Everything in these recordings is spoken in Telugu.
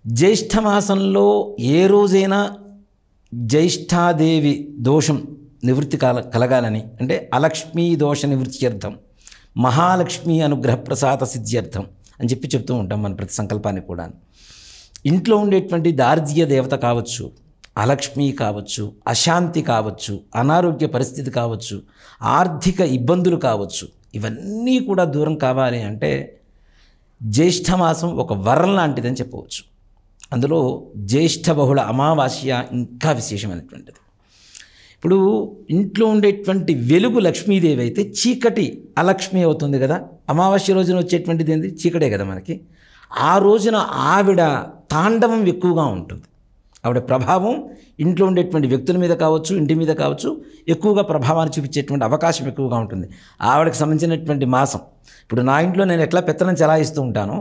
జ్యేష్ఠమాసంలో ఏ రోజైనా జ్యేష్ఠాదేవి దోషం నివృత్తి కలగాలని, అంటే అలక్ష్మీ దోష నివృత్త్యర్థం, మహాలక్ష్మి అనుగ్రహ ప్రసాద సిద్ధ్యర్థం అని చెప్తూ ఉంటాం మన ప్రతి సంకల్పాన్ని కూడా. ఇంట్లో ఉండేటువంటి దార్జ్య దేవత కావచ్చు, అలక్ష్మి కావచ్చు, అశాంతి కావచ్చు, అనారోగ్య పరిస్థితి కావచ్చు, ఆర్థిక ఇబ్బందులు కావచ్చు, ఇవన్నీ కూడా దూరం కావాలి అంటే జ్యేష్ఠమాసం ఒక వరం లాంటిదని చెప్పవచ్చు. అందులో జ్యేష్ఠ బహుళ అమావాస్య ఇంకా విశేషమైనటువంటిది. ఇప్పుడు ఇంట్లో ఉండేటువంటి వెలుగు లక్ష్మీదేవి అయితే చీకటి అలక్ష్మి అవుతుంది కదా. అమావాస్య రోజున వచ్చేటువంటిది ఏంది? చీకటే కదా మనకి. ఆ రోజున ఆవిడ తాండవం ఎక్కువగా ఉంటుంది. ఆవిడ ప్రభావం ఇంట్లో ఉండేటువంటి వ్యక్తుల మీద కావచ్చు, ఇంటి మీద కావచ్చు, ఎక్కువగా ప్రభావాన్ని చూపించేటువంటి అవకాశం ఎక్కువగా ఉంటుంది. ఆవిడకి సంబంధించినటువంటి మాసం, ఇప్పుడు నా ఇంట్లో నేను ఎట్లా పెత్తనం చలాయిస్తూ ఉంటానో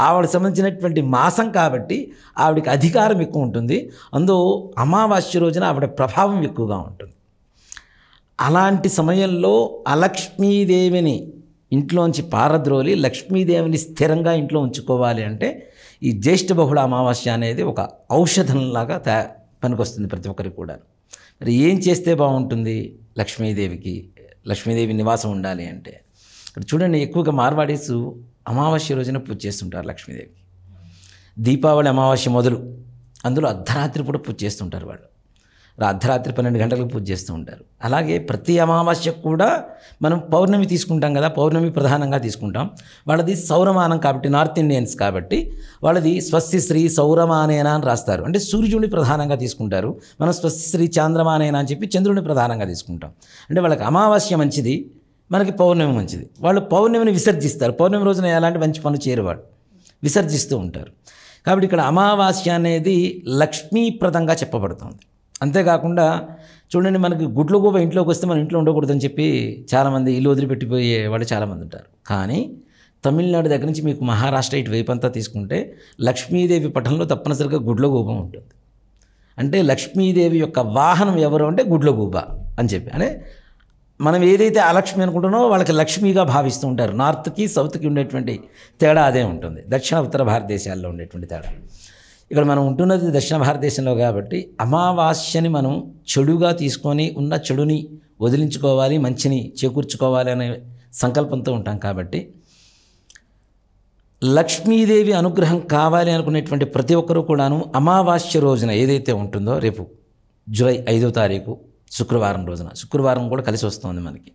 ఆవిడకి సంబంధించినటువంటి మాసం కాబట్టి ఆవిడకి అధికారం ఎక్కువ ఉంటుంది. అందులో అమావాస్య రోజున ఆవిడ ప్రభావం ఎక్కువగా ఉంటుంది. అలాంటి సమయంలో అలక్ష్మీదేవిని ఇంట్లోంచి పారద్రోలి లక్ష్మీదేవిని స్థిరంగా ఇంట్లో ఉంచుకోవాలి అంటే ఈ జ్యేష్ఠ బహుళ అమావాస్య అనేది ఒక ఔషధంలాగా పనికొస్తుంది ప్రతి ఒక్కరికి కూడా. మరి ఏం చేస్తే బాగుంటుంది? లక్ష్మీదేవి నివాసం ఉండాలి అంటే ఇక్కడ చూడండి, ఎక్కువగా మార్వాడీసు అమావాస్య రోజున పూజ చేస్తుంటారు లక్ష్మీదేవికి. దీపావళి అమావాస్య మొదలు అందులో అర్ధరాత్రి కూడా పూజ చేస్తుంటారు వాళ్ళు. అర్ధరాత్రి 12 గంటలకు పూజ చేస్తూ ఉంటారు. అలాగే ప్రతి అమావాస్యకు కూడా మనం పౌర్ణమి తీసుకుంటాం కదా, పౌర్ణమి ప్రధానంగా తీసుకుంటాం. వాళ్ళది సౌరమానం కాబట్టి, నార్త్ ఇండియన్స్ కాబట్టి వాళ్ళది స్వస్తి శ్రీ సౌరమానేనా అని రాస్తారు, అంటే సూర్యుడిని ప్రధానంగా తీసుకుంటారు. మనం స్వస్తి శ్రీ చాంద్రమానేనా అని చెప్పి చంద్రుడిని ప్రధానంగా తీసుకుంటాం. అంటే వాళ్ళకి అమావాస్య మంచిది, మనకి పౌర్ణమి మంచిది. వాళ్ళు పౌర్ణమిని విసర్జిస్తారు. పౌర్ణమి రోజున ఎలాంటి మంచి పనులు చేయరు, వాళ్ళు విసర్జిస్తూ ఉంటారు. కాబట్టి ఇక్కడ అమావాస్య అనేది లక్ష్మీప్రదంగా చెప్పబడుతుంది. అంతేకాకుండా చూడండి, మనకి గుడ్ల గూబ ఇంట్లోకి వస్తే మన ఇంట్లో ఉండకూడదని చెప్పి చాలామంది ఇల్లు వదిలిపెట్టిపోయే వాళ్ళు చాలామంది ఉంటారు. కానీ తమిళనాడు దగ్గర నుంచి మీకు మహారాష్ట్ర ఇటు వైపు అంతా తీసుకుంటే లక్ష్మీదేవి పటంలో తప్పనిసరిగా గుడ్ల గూబ ఉంటుంది. అంటే లక్ష్మీదేవి యొక్క వాహనం ఎవరు అంటే గుడ్ల గూబ అని చెప్పి, అంటే మనం ఏదైతే అలక్ష్మి అనుకుంటున్నామో వాళ్ళకి లక్ష్మిగా భావిస్తూ ఉంటారు. నార్త్కి సౌత్కి ఉండేటువంటి తేడా అదే ఉంటుంది, దక్షిణ ఉత్తర భారతదేశాల్లో ఉండేటువంటి తేడా. ఇక్కడ మనం ఉంటున్నది దక్షిణ భారతదేశంలో కాబట్టి అమావాస్యని మనం చెడుగా తీసుకొని ఉన్న చెడుని వదిలించుకోవాలి, మంచిని చేకూర్చుకోవాలి అనే సంకల్పంతో ఉంటాం. కాబట్టి లక్ష్మీదేవి అనుగ్రహం కావాలి అనుకునేటువంటి ప్రతి ఒక్కరూ కూడాను అమావాస్య రోజున ఏదైతే ఉంటుందో, రేపు జూలై 5వ తారీఖు శుక్రవారం రోజున, శుక్రవారం కూడా కలిసి వస్తుంది మనకి,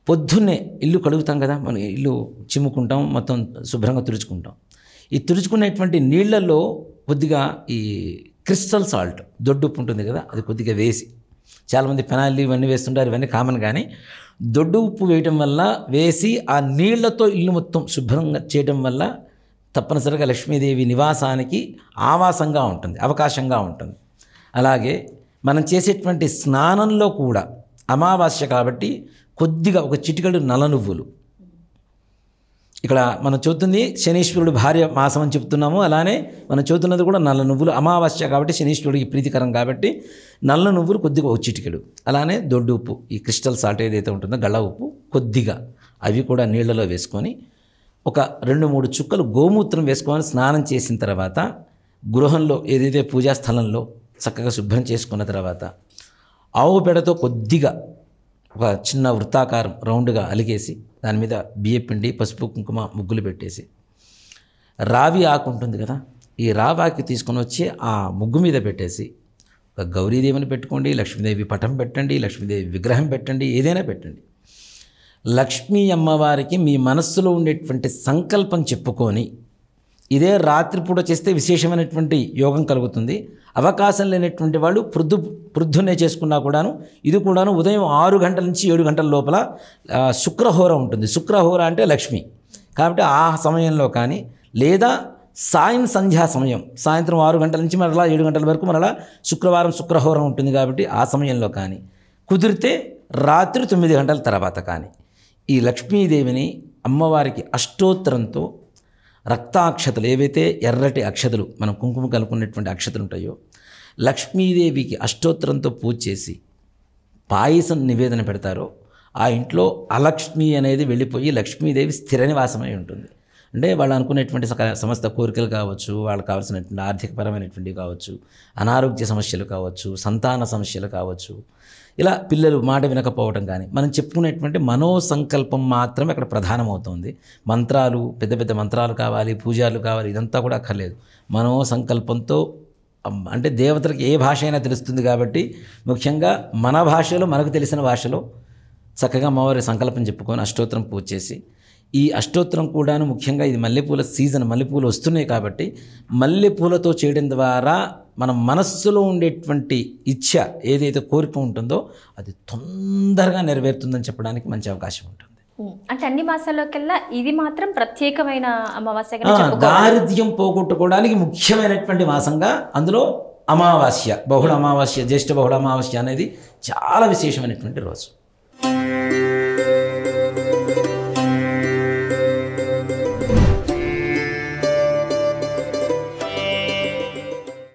పొద్దున్నే ఇల్లు కడుగుతాం కదా, మనం ఇల్లు చిమ్ముకుంటాం, మొత్తం శుభ్రంగా తుడుచుకుంటాం. ఈ తుడుచుకునేటువంటి నీళ్లలో కొద్దిగా ఈ క్రిస్టల్ సాల్ట్, దొడ్డుప్పు ఉంటుంది కదా, అది కొద్దిగా వేసి, చాలామంది పెనాయిల్ ఇవన్నీ వేస్తుంటారు, ఇవన్నీ కామన్. కానీ దొడ్డు ఉప్పు వేయటం వల్ల, వేసి ఆ నీళ్లతో ఇల్లు మొత్తం శుభ్రంగా చేయడం వల్ల తప్పనిసరిగా లక్ష్మీదేవి నివాసానికి ఆవాసంగా ఉంటుంది, అవకాశంగా ఉంటుంది. అలాగే మనం చేసేటువంటి స్నానంలో కూడా అమావాస్య కాబట్టి కొద్దిగా ఒక చిటికెడు నల్ల నువ్వులు, ఇక్కడ మనం చూస్తుంది శనీశ్వరుడు భార్య మాసం అని చెప్తున్నాము, అలానే మనం చూస్తున్నది కూడా నల్ల నువ్వులు. అమావాస్య కాబట్టి శనీశ్వరుడికి ప్రీతికరం కాబట్టి నల్ల నువ్వులు కొద్దిగా ఒక చిటికెడు, అలానే దొడ్డు ఉప్పు, ఈ క్రిస్టల్ సాల్ట్ ఏదైతే ఉంటుందో గళ్ళ ఉప్పు కొద్దిగా, అవి కూడా నీళ్లలో వేసుకొని ఒక 2-3 చుక్కలు గోమూత్రం వేసుకొని స్నానం చేసిన తర్వాత గృహంలో ఏదైతే పూజా స్థలంలో చక్కగా శుభ్రం చేసుకున్న తర్వాత ఆవు పేడతో కొద్దిగా ఒక చిన్న వృత్తాకారం రౌండ్గా అలిగేసి దాని మీద బియ్యపిండి, పసుపు, కుంకుమ ముగ్గులు పెట్టేసి రావి ఆకు ఉంటుంది కదా, ఈ రావి ఆకు తీసుకొని వచ్చి ఆ ముగ్గు మీద పెట్టేసి ఒక గౌరీదేవిని పెట్టుకోండి, లక్ష్మీదేవి పటం పెట్టండి, లక్ష్మీదేవి విగ్రహం పెట్టండి, ఏదైనా పెట్టండి. లక్ష్మీ అమ్మవారికి మీ మనస్సులో ఉండేటువంటి సంకల్పం చెప్పుకొని ఇదే రాత్రిపూట చేస్తే విశేషమైనటువంటి యోగం కలుగుతుంది. అవకాశం లేనటువంటి వాళ్ళు ప్రొద్దున్నే చేసుకున్నా కూడాను, ఇది కూడాను ఉదయం 6 గంటల నుంచి 7 గంటల లోపల శుక్రహోర ఉంటుంది. శుక్రహోర అంటే లక్ష్మి కాబట్టి ఆ సమయంలో కానీ, లేదా సంధ్యా సమయం, సాయంత్రం 6 గంటల నుంచి మరలా 7 గంటల వరకు మరలా శుక్రవారం శుక్రహోరం ఉంటుంది కాబట్టి ఆ సమయంలో కానీ, కుదిరితే రాత్రి 9 గంటల తర్వాత కానీ ఈ లక్ష్మీదేవిని అమ్మవారికి అష్టోత్తరంతో రక్తాక్షతలు, ఏవైతే ఎర్రటి అక్షతలు మనం కుంకుమ కలుపుకున్నటువంటి అక్షతలు ఉంటాయో, లక్ష్మీదేవికి అష్టోత్తరంతో పూజ చేసి పాయసం నివేదన పెడతారో ఆ ఇంట్లో అలక్ష్మి అనేది వెళ్ళిపోయి లక్ష్మీదేవి స్థిర నివాసమై ఉంటుంది. అంటే వాళ్ళు అనుకునేటువంటి సమస్త కోరికలు కావచ్చు, వాళ్ళకి కావాల్సినటువంటి ఆర్థికపరమైనటువంటివి కావచ్చు, అనారోగ్య సమస్యలు కావచ్చు, సంతాన సమస్యలు కావచ్చు, ఇలా పిల్లలు మాట వినకపోవడం కానీ మనం చెప్పుకునేటువంటి మనోసంకల్పం మాత్రమే అక్కడ ప్రధానమవుతుంది. మంత్రాలు, పెద్ద పెద్ద మంత్రాలు కావాలి, పూజాలు కావాలి, ఇదంతా కూడా అక్కర్లేదు. మనోసంకల్పంతో అంటే దేవతలకు ఏ భాష అయినా తెలుస్తుంది కాబట్టి ముఖ్యంగా మన భాషలో, మనకు తెలిసిన భాషలో చక్కగా అమ్మవారి సంకల్పం చెప్పుకొని అష్టోత్తరం పూజ చేసి, ఈ అష్టోత్తరం కూడాను ముఖ్యంగా ఇది మల్లెపూల సీజన్, మల్లెపూలు వస్తున్నాయి కాబట్టి మల్లెపూలతో చేయడం ద్వారా మన మనస్సులో ఉండేటువంటి ఇచ్ఛ ఏదైతే కోరిక ఉంటుందో అది తొందరగా నెరవేరుతుందని చెప్పడానికి మంచి అవకాశం ఉంటుంది. అంటే అన్ని మాసాల్లోకెల్లా ఇది మాత్రం ప్రత్యేకమైన అమావాస్యగా దారిద్ర్యం పోగొట్టుకోవడానికి ముఖ్యమైనటువంటి మాసంగా అందులో అమావాస్య, బహుళ అమావాస్య, జ్యేష్ఠ బహుళ అమావాస్య అనేది చాలా విశేషమైనటువంటి రోజు.